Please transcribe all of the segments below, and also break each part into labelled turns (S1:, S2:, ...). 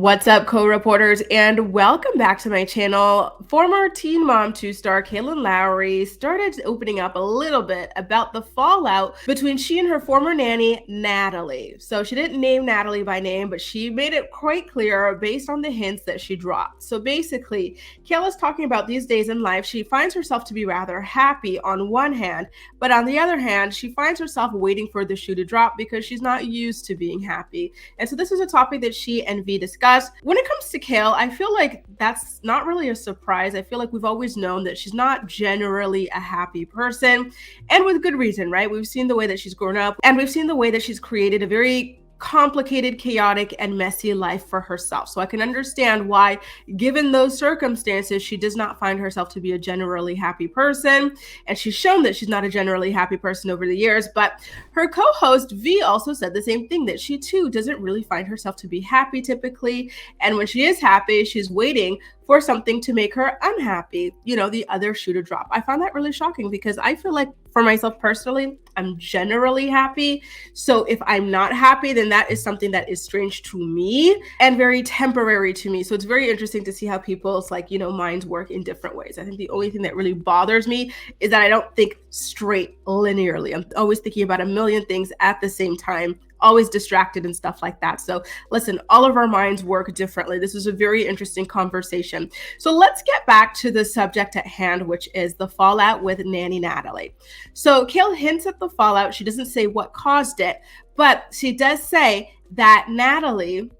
S1: What's up, co-reporters, and welcome back to my channel. Former Teen Mom 2 star Kailyn Lowry started opening up a little bit about the fallout between she and her former nanny, Natalie. So she didn't name Natalie by name, but she made it quite clear based on the hints that she dropped. So basically, Kail is talking about these days in life. She finds herself to be rather happy on one hand, but on the other hand, she finds herself waiting for the shoe to drop because she's not used to being happy. And so this is a topic that she and V discussed. When it comes to Kail, I feel like that's not really a surprise. I feel like we've always known that she's not generally a happy person, and with good reason, right? We've seen the way that she's grown up, and we've seen the way that she's created a very complicated, chaotic, and messy life for herself. So I can understand why, given those circumstances, she does not find herself to be a generally happy person. And she's shown that she's not a generally happy person over the years. But her co-host V also said the same thing, that she too doesn't really find herself to be happy typically. And when she is happy, she's waiting for something to make her unhappy, the other shoe to drop. I found that really shocking because I feel like for myself personally, I'm generally happy. So if I'm not happy, then that is something that is strange to me and very temporary to me. So it's very interesting to see how people's minds work in different ways. I think the only thing that really bothers me is that I don't think straight linearly. I'm always thinking about a million things at the same time, always distracted and stuff like that. So listen, all of our minds work differently. This is a very interesting conversation. So let's get back to the subject at hand, which is the fallout with Nanny Natalie. So Kail hints at the fallout. She doesn't say what caused it, but she does say that Natalie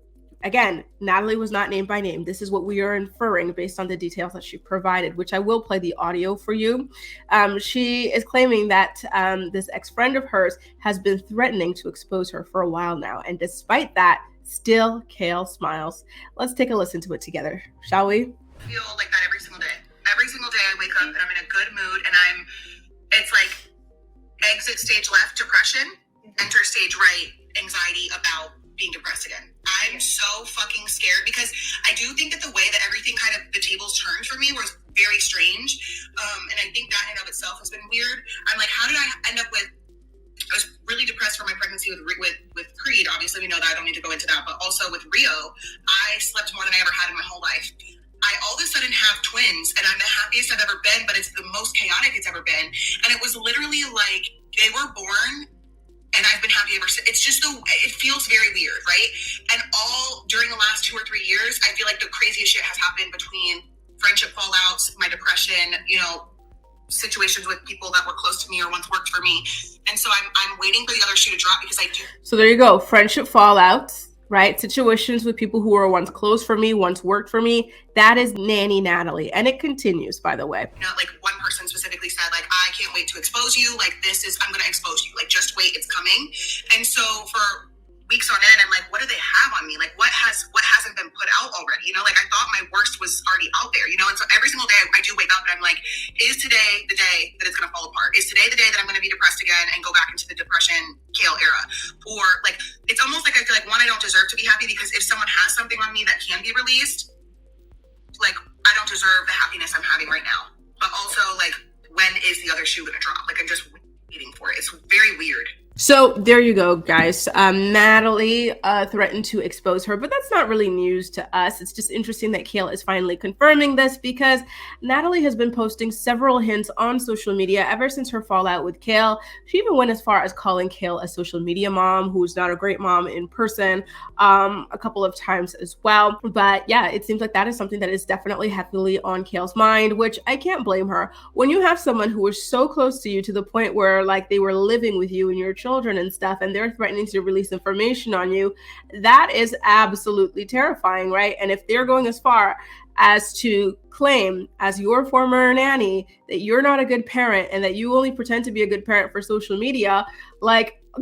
S1: was not named by name. This is what we are inferring based on the details that she provided, which I will play the audio for you. She is claiming that this ex-friend of hers has been threatening to expose her for a while now. And despite that, still Kail smiles. Let's take a listen to it together, shall we?
S2: I feel like that every single day. Every single day I wake up and I'm in a good mood and it's like exit stage left, depression, enter stage right, anxiety about being depressed again. I'm so fucking scared because I do think that the way that everything the tables turned for me was very strange. And I think that in and of itself has been weird. I'm like, how did I end up with, I was really depressed for my pregnancy with Creed. Obviously we know that, I don't need to go into that, but also with Rio, I slept more than I ever had in my whole life. I all of a sudden have twins and I'm the happiest I've ever been, but it's the most chaotic it's ever been. And it was literally like they were born and I've been happy ever since. It's just it feels very weird, right? And all during the last 2 or 3 years, I feel like the craziest shit has happened between friendship fallouts, my depression, situations with people that were close to me or once worked for me. And so I'm waiting for the other shoe to drop because I do.
S1: So there you go, friendship fallouts, right? Situations with people who were once close for me, once worked for me. That is Nanny Natalie. And it continues, by the way.
S2: One person specifically said, I can't wait to expose you. I'm going to expose you. Just wait, it's coming. And so for weeks on end, I'm like, what do they have on me? What hasn't been put out already? I thought my worst was already out there, And so every single day I do wake up and I'm like, is today the day that it's going to fall apart? Is today the day that I'm going to be depressed again and go back into the depression Kail era? Or it's almost like I feel like, one, I don't deserve to be happy because if someone has something on me that can be released, I don't deserve the happiness I'm having right now. But also when is the other shoe going to drop? I'm just waiting for it. It's very weird.
S1: So there you go, guys. Natalie threatened to expose her, but that's not really news to us. It's just interesting that Kail is finally confirming this because Natalie has been posting several hints on social media ever since her fallout with Kail. She even went as far as calling Kail a social media mom who's not a great mom in person a couple of times as well. But yeah, it seems like that is something that is definitely heavily on Kail's mind, which I can't blame her. When you have someone who is so close to you to the point where they were living with you and your children and stuff, and they're threatening to release information on you, that is absolutely terrifying, right? And if they're going as far as to claim as your former nanny that you're not a good parent and that you only pretend to be a good parent for social media,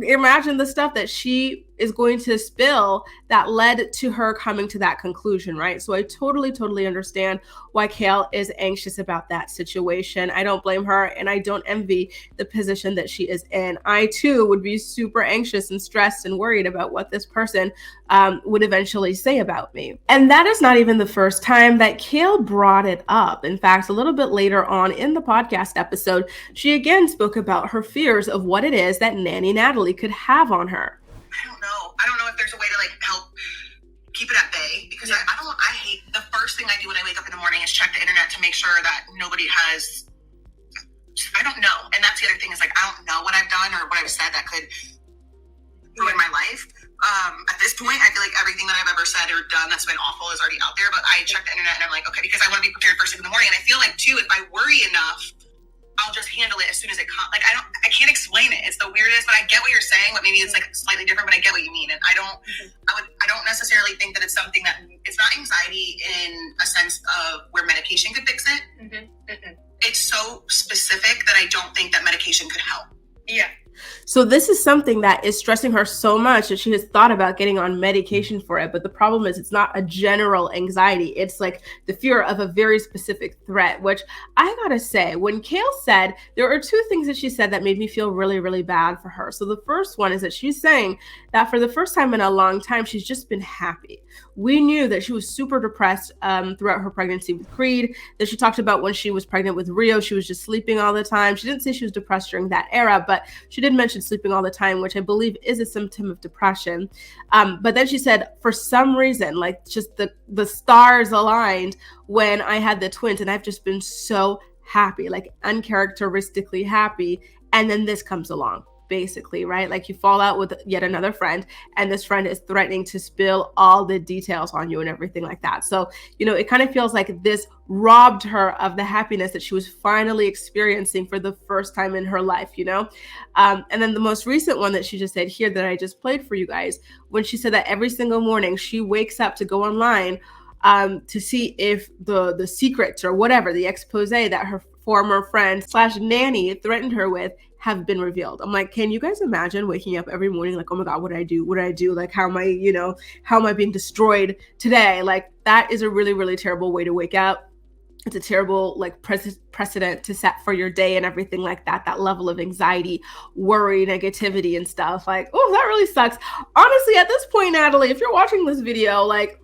S1: imagine the stuff that she is going to spill that led to her coming to that conclusion, right? So I totally understand why Kail is anxious about that situation. I don't blame her, and I don't envy the position that she is in. I too would be super anxious and stressed and worried about what this person would eventually say about me. And that is not even the first time that Kail brought it up. In fact, a little bit later on in the podcast episode, she again spoke about her fears of what it is that Nanny Natalie could have on her.
S2: I don't know if there's a way to help keep it at bay, because I hate, the first thing I do when I wake up in the morning is check the internet to make sure that nobody has, I don't know. And that's the other thing, is like, I don't know what I've done or what I've said that could ruin my life. At this point, I feel like everything that I've ever said or done that's been awful is already out there, but I check the internet and I'm like, okay, because I want to be prepared first thing in the morning. And I feel like too, if I worry enough, I'll just handle it as soon as it comes. Like, I can't explain it. It's the weirdest, but I get what you're saying, but maybe it's like slightly different, but I get what you mean. And I don't necessarily think that it's something that, it's not anxiety in a sense of where medication could fix it. It's so specific that I don't think that medication could help.
S1: Yeah. So this is something that is stressing her so much that she has thought about getting on medication for it. But the problem is it's not a general anxiety. It's like the fear of a very specific threat, which I gotta say, when Kail said, there are two things that she said that made me feel really, really bad for her. So the first one is that she's saying that for the first time in a long time, she's just been happy. We knew that she was super depressed throughout her pregnancy with Creed, that she talked about when she was pregnant with Rio, she was just sleeping all the time. She didn't say she was depressed during that era, but she did mention sleeping all the time, which I believe is a symptom of depression. But then she said, for some reason, like just the stars aligned when I had the twins, and I've just been so happy, like uncharacteristically happy. And then this comes along, basically, right? Like you fall out with yet another friend, and this friend is threatening to spill all the details on you and everything like that. So, it kind of feels like this robbed her of the happiness that she was finally experiencing for the first time in her life, And then the most recent one that she just said here that I just played for you guys, when she said that every single morning she wakes up to go online to see if the secrets or whatever, the expose that her former friend / nanny threatened her with have been revealed. I'm like, can you guys imagine waking up every morning like, oh my God, what did I do? What did I do? Like, how am I being destroyed today? Like, that is a really, really terrible way to wake up. It's a terrible like precedent to set for your day and everything like that. That level of anxiety, worry, negativity and stuff. Like, oh, that really sucks. Honestly, at this point, Natalie, if you're watching this video, like,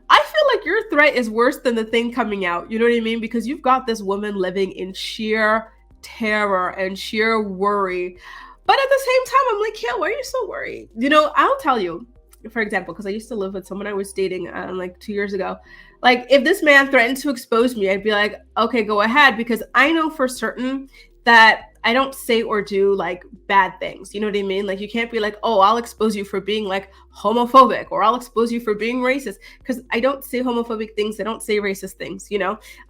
S1: I feel like your threat is worse than the thing coming out. You know what I mean? Because you've got this woman living in sheer terror and sheer worry. But at the same time, I'm like, Kail, why are you so worried? I'll tell you, for example, because I used to live with someone I was dating like 2 years ago. Like, if this man threatened to expose me, I'd be like, okay, go ahead, because I know for certain that I don't say or do like bad things. You know what I mean? Like, you can't be like, oh, I'll expose you for being like homophobic, or I'll expose you for being racist, because I don't say homophobic things. I don't say racist things,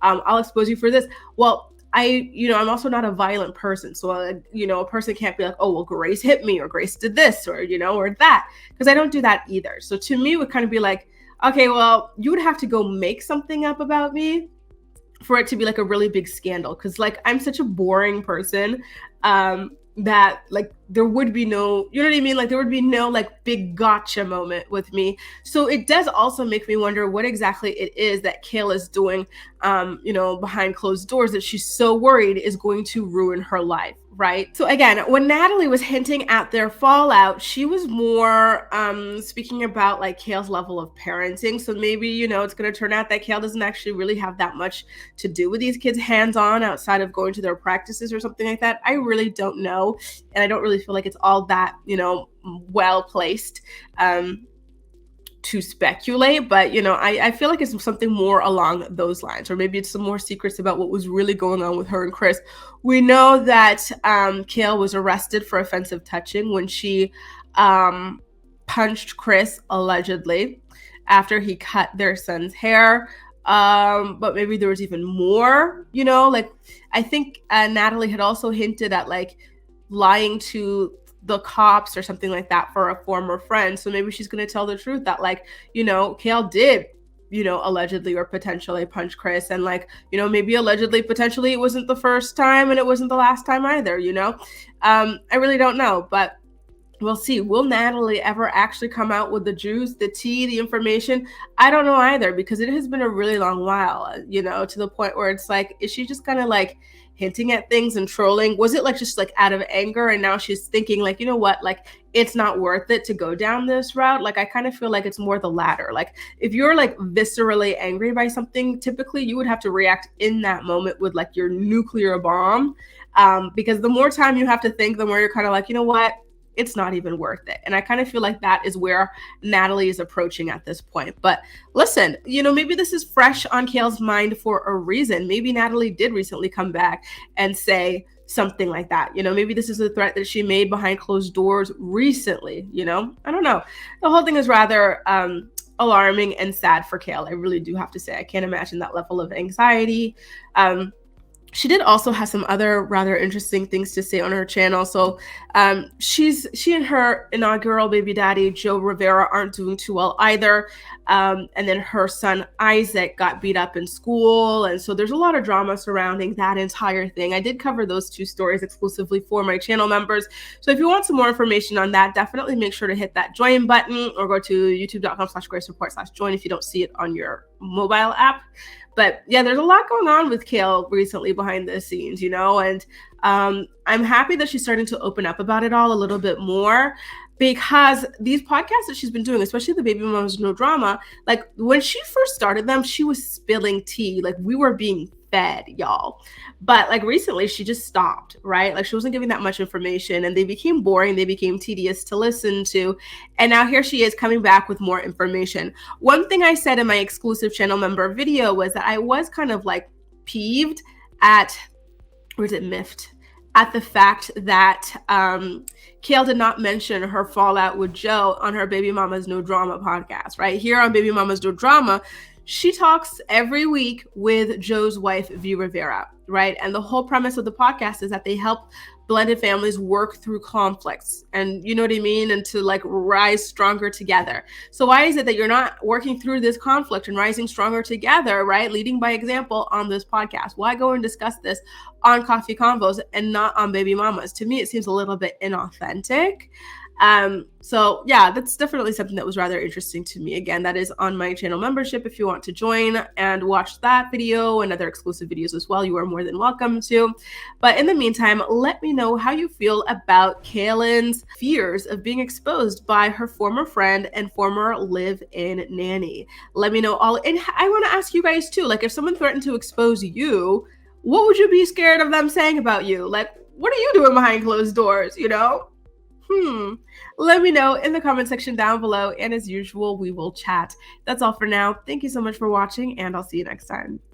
S1: I'll expose you for this. Well, I'm also not a violent person. So, a person can't be like, oh, well, Grace hit me, or Grace did this, or, or that, because I don't do that either. So to me, it would kind of be like, okay, well, you would have to go make something up about me for it to be like a really big scandal. Cause like, I'm such a boring person, that like there would be no, you know what I mean? Like there would be no like big gotcha moment with me. So it does also make me wonder what exactly it is that Kail is doing, behind closed doors that she's so worried is going to ruin her life. Right. So again, when Natalie was hinting at their fallout, she was more speaking about like Kail's level of parenting. So maybe, it's going to turn out that Kail doesn't actually really have that much to do with these kids hands-on outside of going to their practices or something like that. I really don't know. And I don't really feel like it's all that, well placed to speculate, but I feel like it's something more along those lines, or maybe it's some more secrets about what was really going on with her and Chris. We know that Kail was arrested for offensive touching when she punched Chris allegedly after he cut their son's hair. But maybe there was even more, like I think Natalie had also hinted at like lying to the cops or something like that for a former friend. So maybe she's going to tell the truth that like, Kail did, allegedly or potentially punch Chris. And like, maybe allegedly, potentially it wasn't the first time and it wasn't the last time either, I really don't know, but we'll see. Will Natalie ever actually come out with the juice, the tea, the information? I don't know either, because it has been a really long while, to the point where it's like, is she just kind of like hinting at things and trolling? Was it like just like out of anger, and now she's thinking like, you know what, like it's not worth it to go down this route? Like I kind of feel like it's more the latter. Like if you're like viscerally angry by something, typically you would have to react in that moment with like your nuclear bomb, because the more time you have to think, the more you're kind of like, you know what, it's not even worth it. And I kind of feel like that is where Natalie is approaching at this point. But listen, maybe this is fresh on Kail's mind for a reason. Maybe Natalie did recently come back and say something like that. Maybe this is a threat that she made behind closed doors recently. I don't know. The whole thing is rather alarming and sad for Kail. I really do have to say. I can't imagine that level of anxiety. She did also have some other rather interesting things to say on her channel. So she and her inaugural baby daddy, Joe Rivera, aren't doing too well either. And then her son, Isaac, got beat up in school. And so there's a lot of drama surrounding that entire thing. I did cover those two stories exclusively for my channel members. So if you want some more information on that, definitely make sure to hit that join button or go to youtube.com/gracereport/join if you don't see it on your mobile app. But yeah, there's a lot going on with Kail recently behind the scenes, and I'm happy that she's starting to open up about it all a little bit more, because these podcasts that she's been doing, especially the Baby Mamas No Drama, like when she first started them, she was spilling tea. Like we were being fed, y'all. But like recently she just stopped, right? Like she wasn't giving that much information and they became boring. They became tedious to listen to. And now here she is coming back with more information. One thing I said in my exclusive channel member video was that I was kind of like peeved at, or is it miffed? At the fact that Kail did not mention her fallout with Joe on her Baby Mamas No Drama podcast, right? Here on Baby Mamas No Drama, she talks every week with Joe's wife, V. Rivera, right? And the whole premise of the podcast is that they help blended families work through conflicts and, you know what I mean? And to like rise stronger together. So why is it that you're not working through this conflict and rising stronger together, right? Leading by example on this podcast. Why go and discuss this on Coffee Convos and not on Baby Mamas? To me, it seems a little bit inauthentic. So yeah, that's definitely something that was rather interesting to me. Again, that is on my channel membership. If you want to join and watch that video and other exclusive videos as well, you are more than welcome to. But in the meantime, let me know how you feel about Kailyn's fears of being exposed by her former friend and former live-in nanny. Let me know all. And I want to ask you guys too, like if someone threatened to expose you, what would you be scared of them saying about you? Like, what are you doing behind closed doors, Let me know in the comment section down below. And as usual, we will chat. That's all for now. Thank you so much for watching, and I'll see you next time.